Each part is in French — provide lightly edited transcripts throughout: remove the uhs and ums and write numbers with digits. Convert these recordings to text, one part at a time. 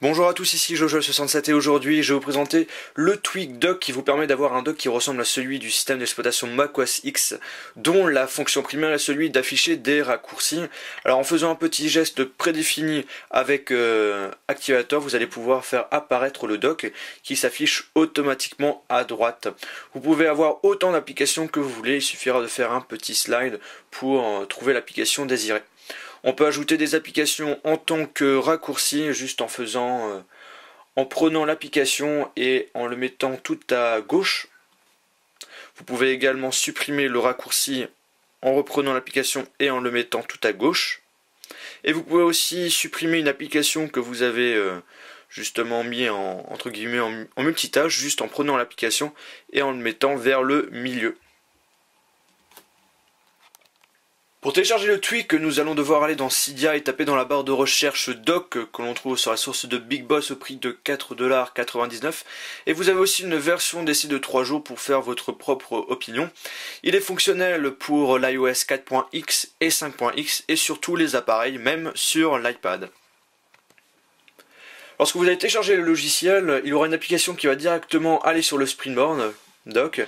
Bonjour à tous, ici Jojo67 et aujourd'hui je vais vous présenter le Tweak Dock qui vous permet d'avoir un dock qui ressemble à celui du système d'exploitation macOS X, dont la fonction primaire est celui d'afficher des raccourcis. Alors en faisant un petit geste prédéfini avec Activator, vous allez pouvoir faire apparaître le dock qui s'affiche automatiquement à droite. Vous pouvez avoir autant d'applications que vous voulez, il suffira de faire un petit slide pour trouver l'application désirée. On peut ajouter des applications en tant que raccourci, juste en prenant l'application et en le mettant tout à gauche. Vous pouvez également supprimer le raccourci en reprenant l'application et en le mettant tout à gauche. Et vous pouvez aussi supprimer une application que vous avez justement mis entre guillemets en multitâche, juste en prenant l'application et en le mettant vers le milieu. Pour télécharger le Tweak, nous allons devoir aller dans Cydia et taper dans la barre de recherche dock que l'on trouve sur la source de Big Boss au prix de 4,99 $. Et vous avez aussi une version d'essai de 3 jours pour faire votre propre opinion. Il est fonctionnel pour l'iOS 4.x et 5.x et sur tous les appareils, même sur l'iPad. Lorsque vous allez télécharger le logiciel, il y aura une application qui va directement aller sur le Springboard dock,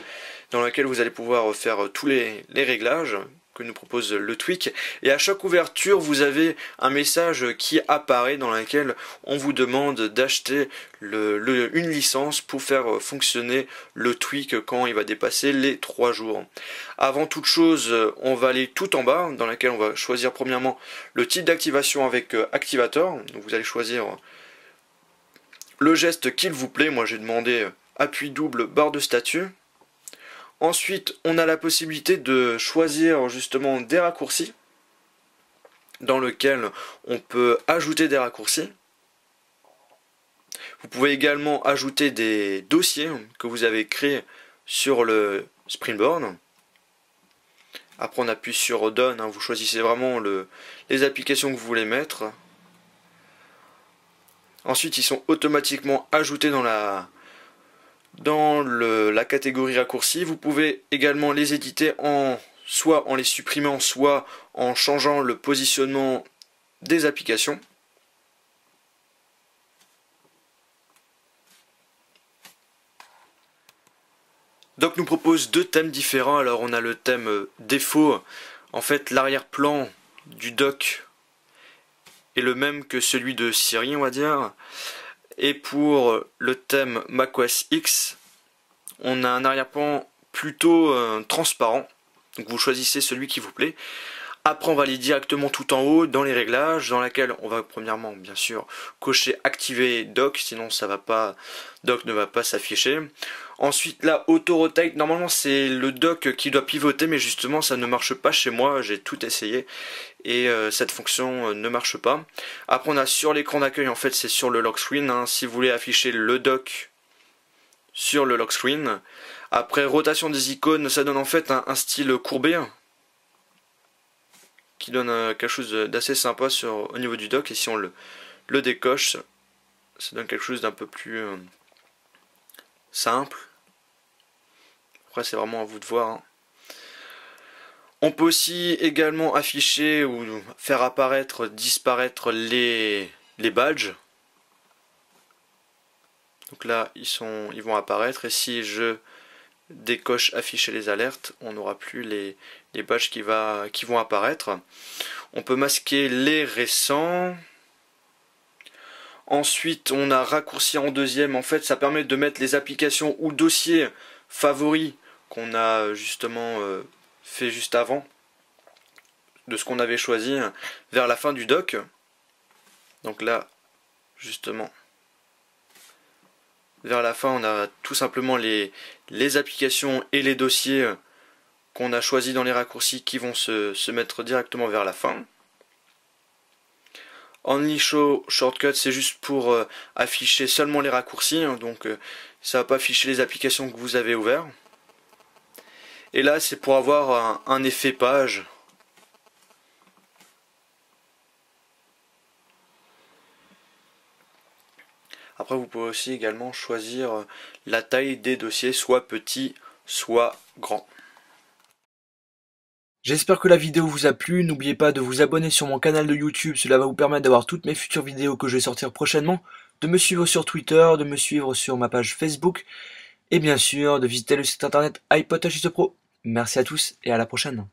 dans laquelle vous allez pouvoir faire tous les réglages que nous propose le Tweak, et à chaque ouverture vous avez un message qui apparaît dans lequel on vous demande d'acheter une licence pour faire fonctionner le Tweak quand il va dépasser les 3 jours. Avant toute chose, on va aller tout en bas, dans laquelle on va choisir premièrement le type d'activation avec Activator. Donc vous allez choisir le geste qu'il vous plaît. Moi j'ai demandé appui double barre de statut. Ensuite, on a la possibilité de choisir justement des raccourcis dans lesquels on peut ajouter des raccourcis. Vous pouvez également ajouter des dossiers que vous avez créés sur le Springboard. Après, on appuie sur Done, vous choisissez vraiment les applications que vous voulez mettre. Ensuite, ils sont automatiquement ajoutés dans la catégorie raccourcis. Vous pouvez également les éditer soit en les supprimant, soit en changeant le positionnement des applications. Dock nous propose deux thèmes différents. Alors on a le thème défaut. En fait, l'arrière-plan du dock est le même que celui de Siri, on va dire. Et pour le thème macOS X, on a un arrière-plan plutôt transparent. Donc vous choisissez celui qui vous plaît. Après on va aller directement tout en haut dans les réglages, dans laquelle on va premièrement bien sûr cocher activer dock, sinon dock ne va pas s'afficher. Ensuite là, auto rotate, normalement c'est le dock qui doit pivoter, mais justement ça ne marche pas chez moi, j'ai tout essayé et cette fonction ne marche pas. Après on a sur l'écran d'accueil, en fait c'est sur le lock screen, si vous voulez afficher le dock sur le lock screen. Après rotation des icônes, ça donne en fait un style courbé, qui donne quelque chose d'assez sympa au niveau du dock, et si on le décoche, ça donne quelque chose d'un peu plus simple. Après c'est vraiment à vous de voir. On peut aussi également afficher ou faire apparaître, disparaître les badges. Donc là ils vont apparaître, et si je décoche afficher les alertes, on n'aura plus les badges qui vont apparaître. On peut masquer les récents. Ensuite on a raccourci en deuxième, en fait ça permet de mettre les applications ou dossiers favoris qu'on a justement fait juste avant de ce qu'on avait choisi vers la fin du dock. Donc là justement vers la fin on a tout simplement les applications et les dossiers qu'on a choisis dans les raccourcis qui vont se mettre directement vers la fin. Only Show Shortcut, c'est juste pour afficher seulement les raccourcis, donc ça va pas afficher les applications que vous avez ouvertes. Et là c'est pour avoir un effet page. Après vous pouvez aussi également choisir la taille des dossiers, soit petit, soit grand. J'espère que la vidéo vous a plu, n'oubliez pas de vous abonner sur mon canal de YouTube, cela va vous permettre d'avoir toutes mes futures vidéos que je vais sortir prochainement. de me suivre sur Twitter, de me suivre sur ma page Facebook et bien sûr de visiter le site internet iPod Touch Pro. Merci à tous et à la prochaine.